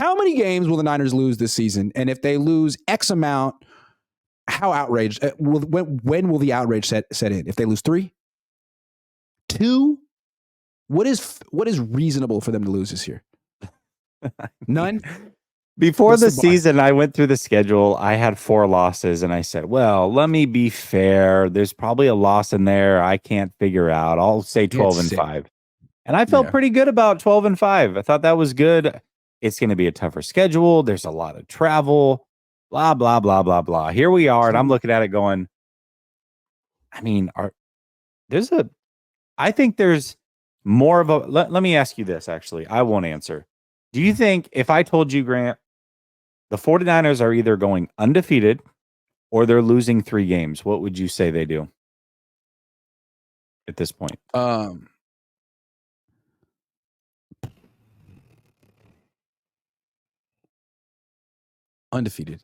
How many games will the Niners lose this season? And if they lose X amount, how outraged? When will the outrage set in? If they lose 3, 2, what is reasonable for them to lose this year? None. Before the season, I went through the schedule. I had 4 losses, and I said, well, let me be fair. There's probably a loss in there I can't figure out. I'll say 12-5. And I felt pretty good about 12-5. I thought that was good. It's going to be a tougher schedule. There's a lot of travel, blah, blah, blah, blah, blah. Here we are, and I'm looking at it going, I mean, I think there's more of a, let me ask you this, actually. I won't answer. Do you think if I told you, Grant, the 49ers are either going undefeated or they're losing 3 games, what would you say they do at this point? Undefeated.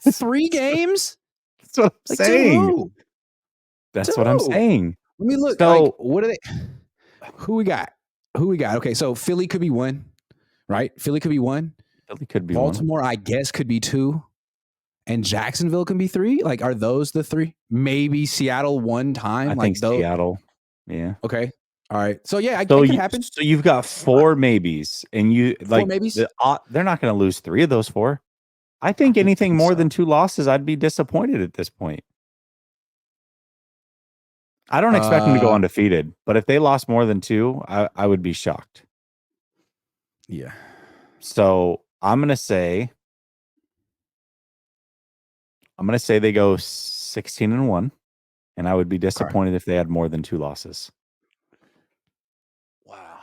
3 games? That's what I'm saying. That's what I'm saying. Let me look. So, what are they? Who we got? Okay, so Philly could be 1, right? Philly could be 1. Philly could be Baltimore, 1. I guess, could be 2. And Jacksonville can be 3? Like, are those the 3? Maybe Seattle one time? I think Seattle. Yeah. Okay. All right. So, yeah, it could happen. So you've got 4 maybes. And you, like, 4 maybes? They're not going to lose 3 of those 4. I think anything more than 2 losses, I'd be disappointed at this point. I don't expect them to go undefeated, but if they lost more than 2, I would be shocked. Yeah. So I'm gonna say they go 16-1, and I would be disappointed if they had more than 2 losses. Wow.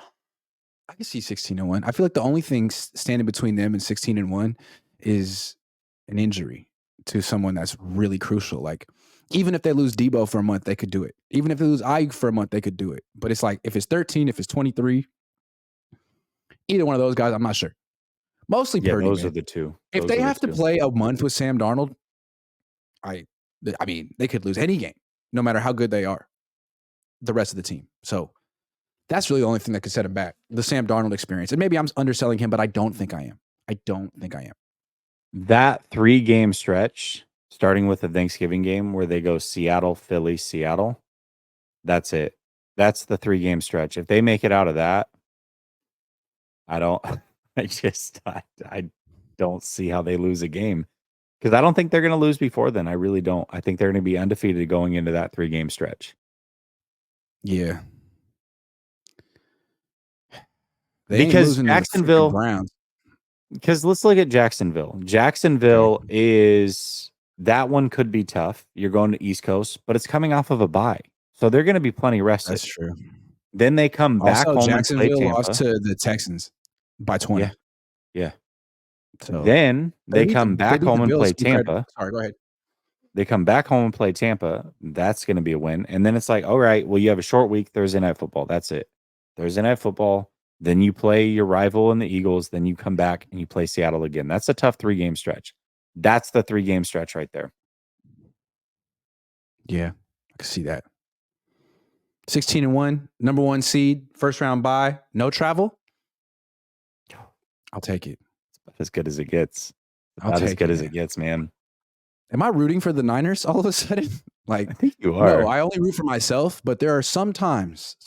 I can see 16-1. I feel like the only thing standing between them and 16-1 is an injury to someone that's really crucial. Like, even if they lose Debo for a month, they could do it. Even if they lose Ayuk for a month, they could do it. But it's like, if it's 13, if it's 23, either one of those guys, I'm not sure. Mostly Purdy. Those are the 2. If they have to play a month with Sam Darnold, I mean, they could lose any game, no matter how good they are, the rest of the team. So that's really the only thing that could set him back, the Sam Darnold experience. And maybe I'm underselling him, but I don't think I am. That 3-game stretch, starting with the Thanksgiving game where they go Seattle, Philly, Seattle, that's it. That's the 3-game stretch. If they make it out of that, I don't see how they lose a game, because I don't think they're going to lose before then. I really don't. I think they're going to be undefeated going into that 3-game stretch. Yeah. Because Jacksonville Browns. Because let's look at Jacksonville. Jacksonville is, that one could be tough. You're going to East Coast, but it's coming off of a bye. So they're going to be plenty rested. That's true. Then they come back home Jacksonville and play Tampa. lost to the Texans by 20. Yeah. So then they come back home and play Tampa. Sorry, go ahead. They come back home and play Tampa. That's going to be a win. And then it's like, all right, well, you have a short week, Thursday Night Football. That's it. Thursday Night Football. Then you play your rival in the Eagles. Then you come back and you play Seattle again. That's a tough 3-game stretch. That's the 3-game stretch right there. Yeah, I can see that. 16-1, number 1 seed, first round bye, no travel. I'll take it. It's as good as it gets. About as good as it gets, man. Am I rooting for the Niners all of a sudden? Like, I think you are. No, I only root for myself, but there are sometimes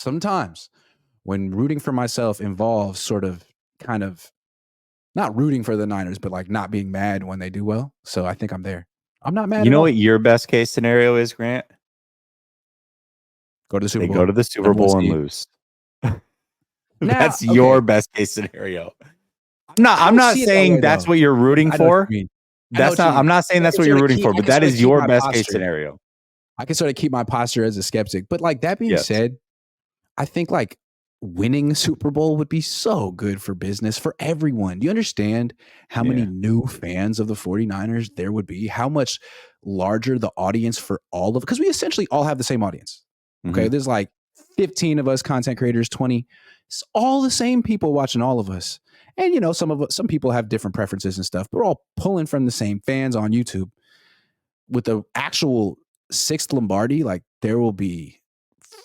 when rooting for myself involves sort of kind of not rooting for the Niners, but like not being mad when they do well. So I think I'm there. I'm not mad. You know what your best case scenario is, Grant? Go to the Super Bowl. They go to the Super Bowl and lose. That's your best case scenario. I'm not saying that's what you're rooting for. I'm not saying that's what you're rooting for, but that is your best case scenario. I can sort of keep my posture as a skeptic. But like that being said, I think like winning the Super Bowl would be so good for business for everyone. Do you understand how many new fans of the 49ers there would be? How much larger the audience for all of, because we essentially all have the same audience. Okay. There's like 15 of us content creators, 20. It's all the same people watching all of us. And, you know, some people have different preferences and stuff, but we're all pulling from the same fans on YouTube. With the actual 6th Lombardi, like there will be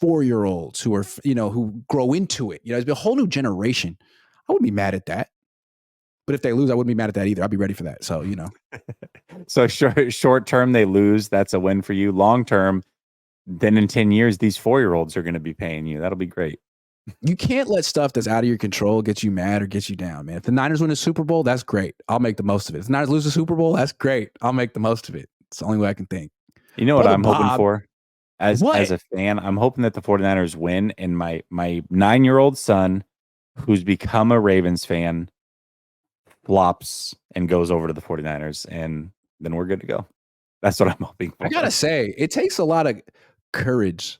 4-year-olds who are, you know, who grow into it. You know, it's a whole new generation. I wouldn't be mad at that. But if they lose, I wouldn't be mad at that either. I'd be ready for that. So, So short term, they lose. That's a win for you. Long term, then in 10 years, these 4-year-olds are going to be paying you. That'll be great. You can't let stuff that's out of your control get you mad or get you down, man. If the Niners win a Super Bowl, that's great. I'll make the most of it. If the Niners lose a Super Bowl, that's great. I'll make the most of it. It's the only way I can think. You know what I'm hoping for? As a fan, I'm hoping that the 49ers win, and my 9-year-old son, who's become a Ravens fan, flops and goes over to the 49ers, and then we're good to go. That's what I'm hoping for. I gotta say, it takes a lot of courage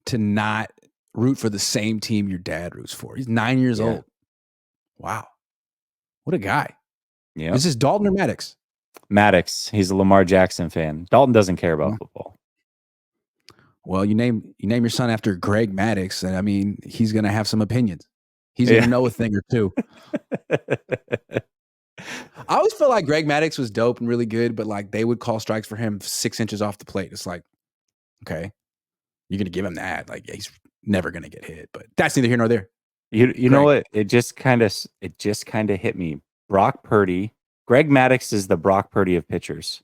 to not root for the same team your dad roots for. He's 9 years old. Wow. What a guy. Yeah. Is this Dalton or Maddox? Maddox. He's a Lamar Jackson fan. Dalton doesn't care about football. Well, you name your son after Greg Maddox, and I mean, he's going to have some opinions. He's going to know a thing or two. I always felt like Greg Maddox was dope and really good, but like they would call strikes for him 6 inches off the plate. It's like, okay, you're going to give him that. Like he's never going to get hit, but that's neither here nor there. You know what? It just kind of hit me. Brock Purdy. Greg Maddox is the Brock Purdy of pitchers.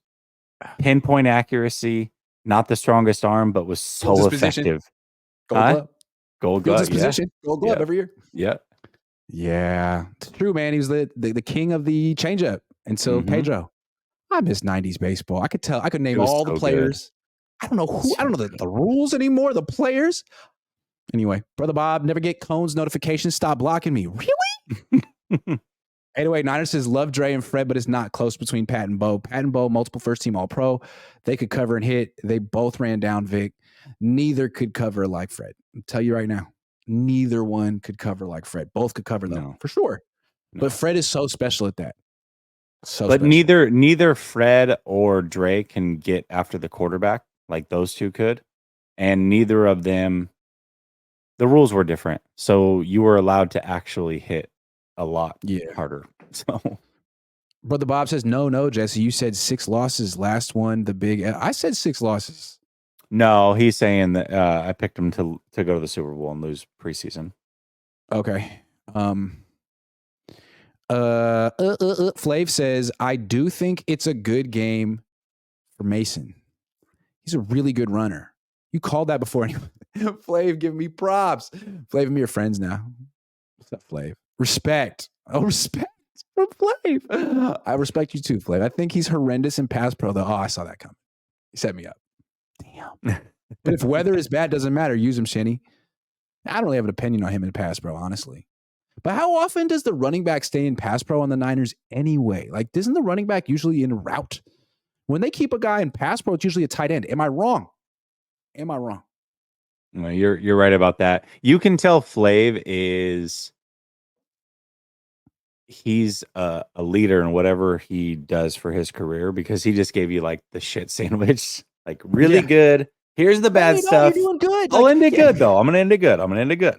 Pinpoint accuracy, not the strongest arm, but was so effective. Gold glove. Position. Gold glove every year. Yeah. Yeah. It's true, man. He was the king of the changeup. And so Pedro. I miss 90s baseball. I could tell. I could name all the players. Good. I don't know who. I don't know the rules anymore. The players. Anyway, Brother Bob, never get Cohn's notifications. Stop blocking me. Really? 808 Niners says, love Dre and Fred, but it's not close between Pat and Bo. Pat and Bo, multiple first-team All-Pro. They could cover and hit. They both ran down Vic. Neither could cover like Fred. I'll tell you right now. Neither one could cover like Fred. Both could cover, though, for sure. No. But Fred is so special at that. But neither Fred or Dre can get after the quarterback like those two could. And neither of them, the rules were different. So you were allowed to actually hit a lot harder. So Brother Bob says, no, Jesse, you said 6 losses. Last one, the big, I said 6 losses. No, he's saying that I picked him to go to the Super Bowl and lose preseason. Okay. Flav says, I do think it's a good game for Mason. He's a really good runner. You called that before anyone. Flav, give me props. Flav and me are friends now. What's up, Flav? Respect. Oh, respect from Flav. I respect you too, Flav. I think he's horrendous in pass pro, though. Oh, I saw that coming. He set me up. Damn. But if weather is bad, doesn't matter. Use him, Shinny. I don't really have an opinion on him in pass pro, honestly. But how often does the running back stay in pass pro on the Niners anyway? Like, isn't the running back usually in route? When they keep a guy in pass pro, it's usually a tight end. Am I wrong? Well, you're right about that. You can tell Flav he's a leader in whatever he does for his career because he just gave you like the shit sandwich, like really good. Here's the bad stuff. You're doing good. I'll end it good though. I'm gonna end it good.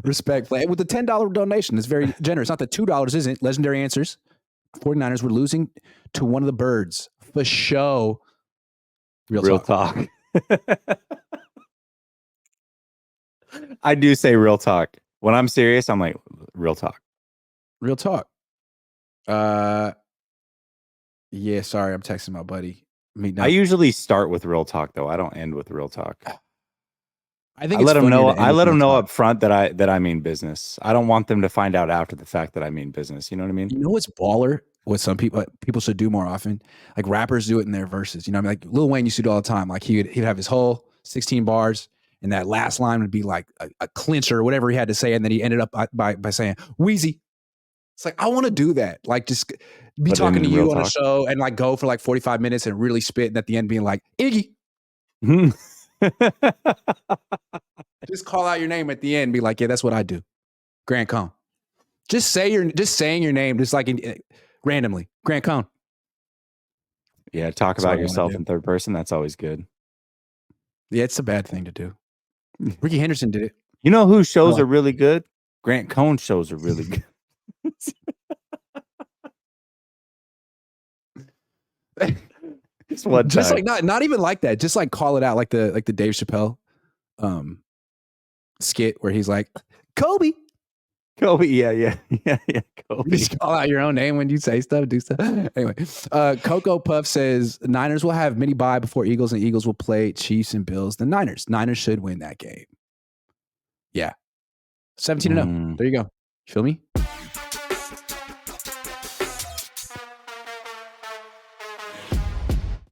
Respect, Flav. With the $10 donation, it's very generous. Not that $2 isn't. Legendary answers. 49ers were losing to one of the birds for show. Real talk. I do say real talk. When I'm serious, I'm like, real talk. Real talk. Yeah, sorry, I'm texting my buddy. I usually start with real talk though. I don't end with real talk. I think I let them know up front that I mean business. I don't want them to find out after the fact that I mean business. You know what I mean? You know what's baller? What some people should do more often? Like rappers do it in their verses. You know what I mean? Like Lil Wayne used to do it all the time. Like he'd have his whole 16 bars, and that last line would be like a clincher or whatever he had to say, and then he ended up by saying Wheezy. It's like, I want to do that. Like just be talking to you on a show and like go for like 45 minutes and really spit, and at the end being like, Iggy. Just call out your name at the end and be like, yeah, that's what I do. Grant Cohn. Just saying your name, just like randomly. Grant Cohn. Yeah, talk about yourself in third person. That's always good. Yeah, it's a bad thing to do. Ricky Henderson did it. You know whose shows are really good? Grant Cohn shows are really good. Just like not even like that. Just like call it out, like the Dave Chappelle skit where he's like, Kobe. Kobe, yeah. Kobe. Just call out your own name when you say stuff, do stuff. Anyway, Coco Puff says Niners will have mini bye before Eagles, and Eagles will play Chiefs and Bills. The Niners should win that game. Yeah. 17-0. There you go. You feel me?